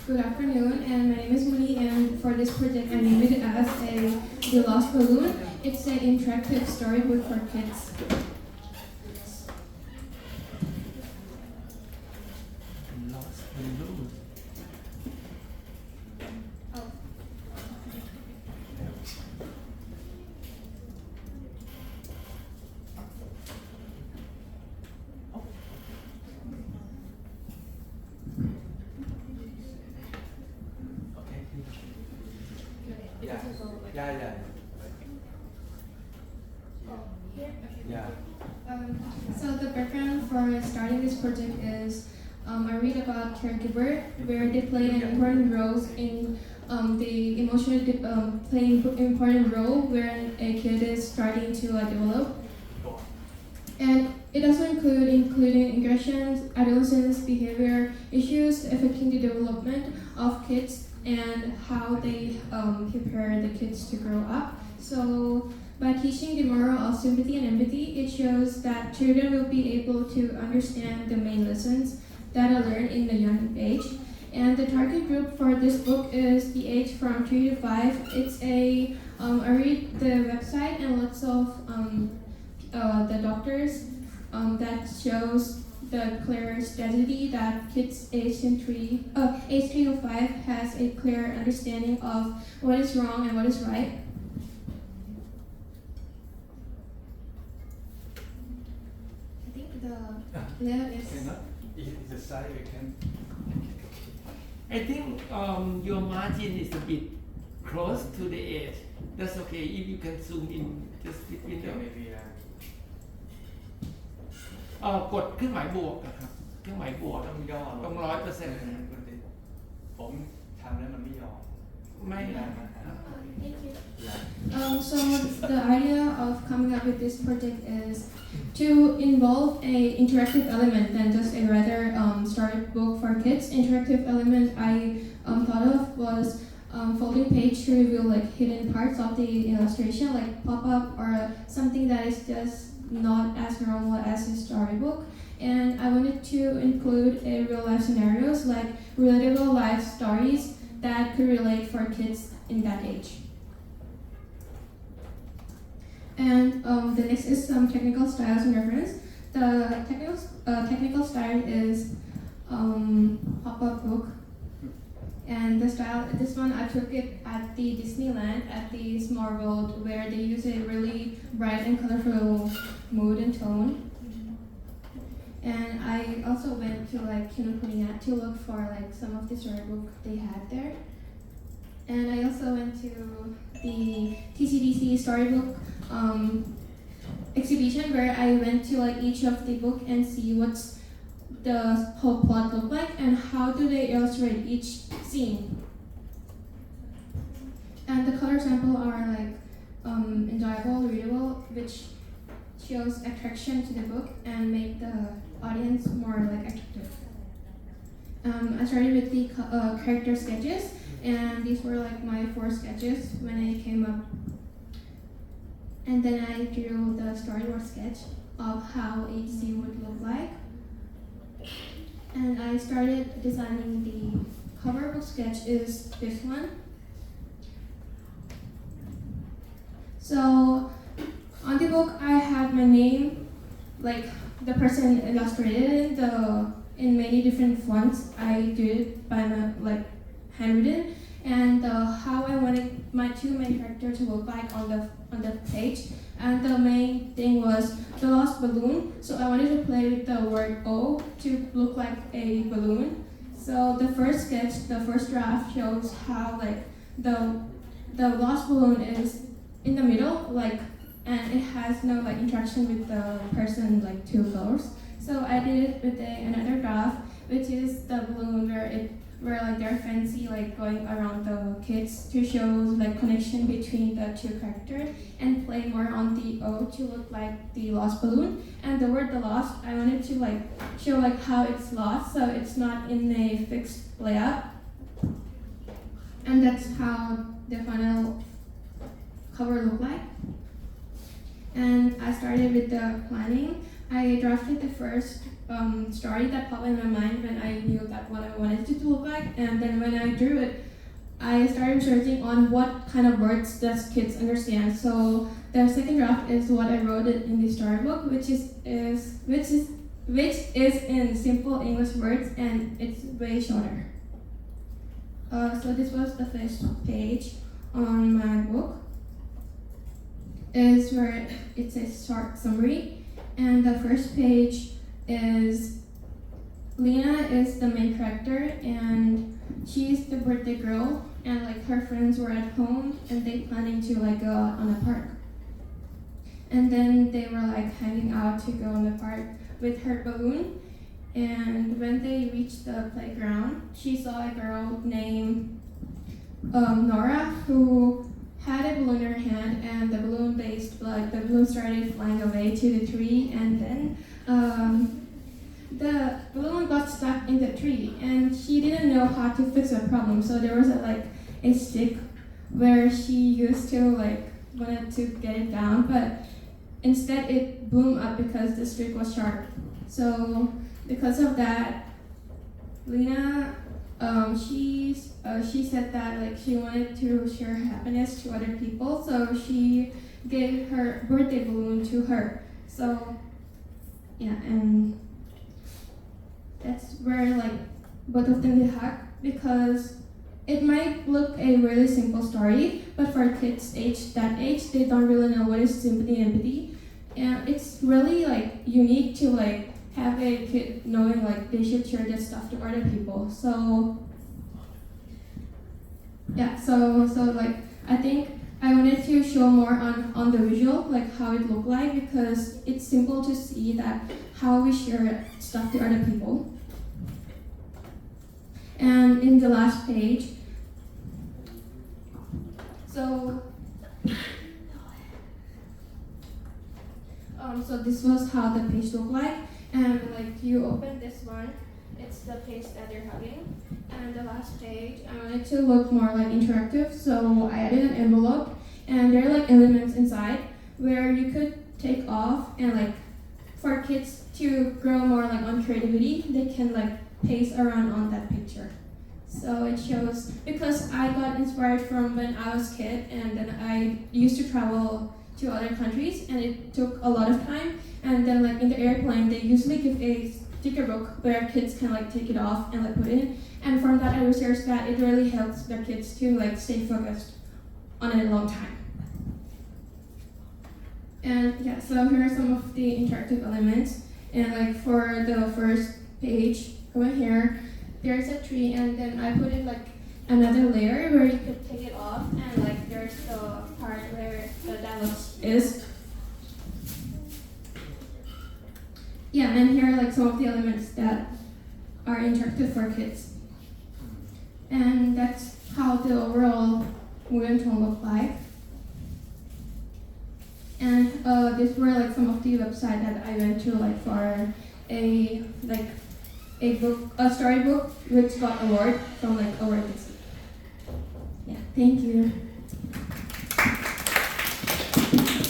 Good afternoon, and my name is Muni, and for this project I named it as The Lost Balloon. It's an interactive storybook for kids. Lost balloon. Oh. Okay. Yeah. Yeah. So the background for starting this project is I read about caregiver where they play an important role in the emotional playing important role when a kid is starting to develop. And it also including aggressions, adolescence behavior issues affecting the development of kids and how they prepare the kids to grow up. So by teaching the moral of sympathy and empathy, it shows that children will be able to understand the main lessons that are learned in a young age. And the target group for this book is the age from 3 to 5. It's I read the website and lots of the doctors that shows the clear strategy that kids age 3 to 5 has a clear understanding of what is wrong and what is right. I think the layout is. It's a side we can. I think your margin is a bit close to the edge. That's okay if you can zoom in just between them. Maybe กดเครื่องหมายบวกนะครับเครื่องหมายบวก ต้องย่อ ต้อง 100% ผมทำแล้วมันไม่ยอม ไม่ Thank you. So the idea of coming up with this project is to involve a interactive element than just a rather storybook for kids. Interactive element I thought of was folding page to reveal like hidden parts of the illustration, like pop-up or something that is just not as normal as a storybook. And I wanted to include a real life scenarios like relatable life stories that could relate for kids in that age. And the next is some technical styles and reference. The technical style is pop-up book. And the style, this one I took it at the Disneyland at the Small World where they use a really bright and colorful mood and tone. And I also went to like Kinokuniya to look for like some of the storybook they had there. And I also went to the TCDC storybook exhibition where I went to like each of the book and see what's the whole plot look like and how do they illustrate each scene. And the color sample are like enjoyable, readable, which shows attraction to the book and make the audience more like attractive. I started with the character sketches, and these were like my 4 sketches when I came up. And then I drew the storyboard sketch of how each scene would look like. And I started designing the cover book sketch is this one. So on the book I have my name, like the person illustrated in many different fonts. I did it by my like handwritten, and how I wanted my 2 main characters to look like on the page. And the main thing was the lost balloon. So I wanted to play with the word O to look like a balloon. So the first sketch, the first draft shows how like the lost balloon is in the middle, like, and it has no like interaction with the person like 2 colors. So I did it with another draft, which is the balloon where like they're fancy like going around the kids to show like connection between the 2 characters and play more on the O to look like the lost balloon. And the word the lost, I wanted to like show like how it's lost, so it's not in a fixed layout. And that's how the final cover looked like. And I started with the planning. I drafted the first story that popped in my mind when I knew that what I wanted it to look like, and then when I drew it, I started searching on what kind of words does kids understand. So the second draft is what I wrote it in the storybook, which is in simple English words, and it's way shorter. So this was the first page on my book. Is where it says short summary, and the first page is Lena is the main character, and she's the birthday girl, and like her friends were at home and they planning to like go on a park, and then they were like hanging out to go on the park with her balloon, and when they reached the playground, she saw a girl named Nora who had a balloon in her hand, and the balloon started flying away to the tree, and then the balloon got stuck in the tree, and she didn't know how to fix the problem. So there was a stick where she used to wanted to get it down, but instead it blew up because the stick was sharp. So because of that, Lena she said that she wanted to share happiness to other people, so she gave her birthday balloon to her. So yeah, and that's where both of them hug, because it might look a really simple story, but for kids that age, they don't really know what is sympathy and empathy, and it's really unique to have a kid knowing they should share this stuff to other people. So yeah, so I think I wanted to show more on the visual, how it looked like, because it's simple to see that how we share stuff to other people. And in the last page, so this was how the page looked like, and you open this one, it's the page that they're hugging, and the last page I wanted to look more interactive, so I added an envelope, and there are elements inside where you could take off, and for kids to grow more on creativity, they can pace around on that picture. So it shows, because I got inspired from when I was a kid, and then I used to travel to other countries, and it took a lot of time, and then in the airplane they usually give a sticker book where kids can take it off and put it in, and from that I researched that it really helps the kids to stay focused on a long time. And yeah, so here are some of the interactive elements, and for the first page over here, there's a tree, and then I put it another layer where you could take it off, and there's the part where the dialogue is. Yeah, and here are some of the elements that are interactive for kids. And that's how the overall movie tone look like. And these were some of the websites that I went to for a storybook which got award from award this week. Yeah, thank you.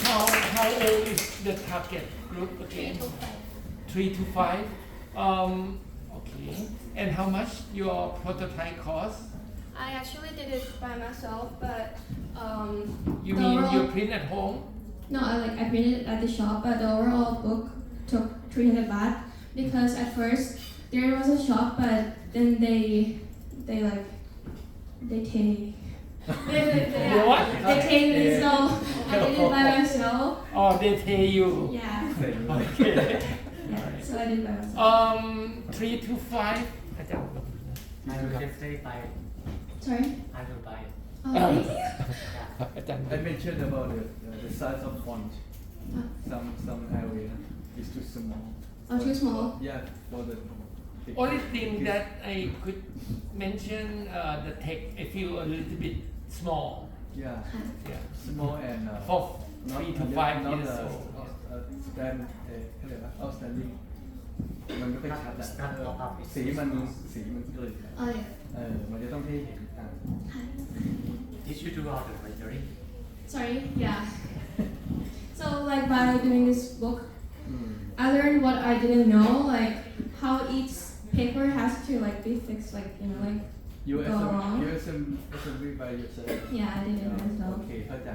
How old is the target group again? 3 to 5. Okay. And how much your prototype cost? I actually did it by myself, but You mean you print at home? No, I printed it at the shop, but the overall book took 300 baht, because at first there was a shop, but then they What? They pay me, so I did it by myself. Oh, they pay you. Yeah. Okay. Yeah, so I did it by myself. 3 to 5. I will definitely buy it. Sorry? I will buy it. Oh, thank you. I mentioned about the size of font. Some area is too small. Oh, too small? Yeah, for the Only thing that I could mention, the text I feel a little bit small. Yeah, Yeah. small and For 3 to 5 not years old. outstanding มันไม่ค่อยชัดอะสีมันเกิด Oh, yeah. มันจะต้องให้เห็น Did you do all the rendering? Sorry? Yeah. So, by doing this book, I learned what I didn't know, like how each paper has to like be fixed, like like You go wrong. assembly by yourself. Yeah, I did it myself. Okay, เข้าใจ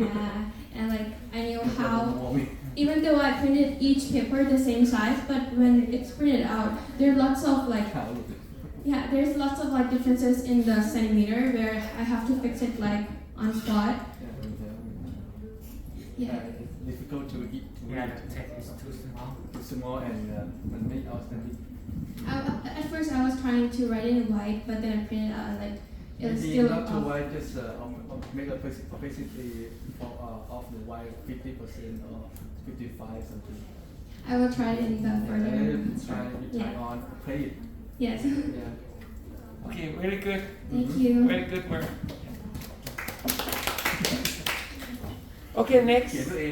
Yeah, and like I knew how. Even though I printed each paper the same size, but when it's printed out, there are lots of like there's lots of like differences in the centimeter where I have to fix it like on spot. Yeah. Difficult to eat. Yeah, the text is too small. Too small and มันไม่ outstanding. At first I was trying to write it in white, but then I printed out and like it was Maybe still not to off. white, just make a opacity of the white 50% or 55 something. I will try it in the further. And then you try Yeah. on, play it. Yes. Yeah. Okay, very good. Thank you. Very good work. Okay, next. เขียนตัวเอง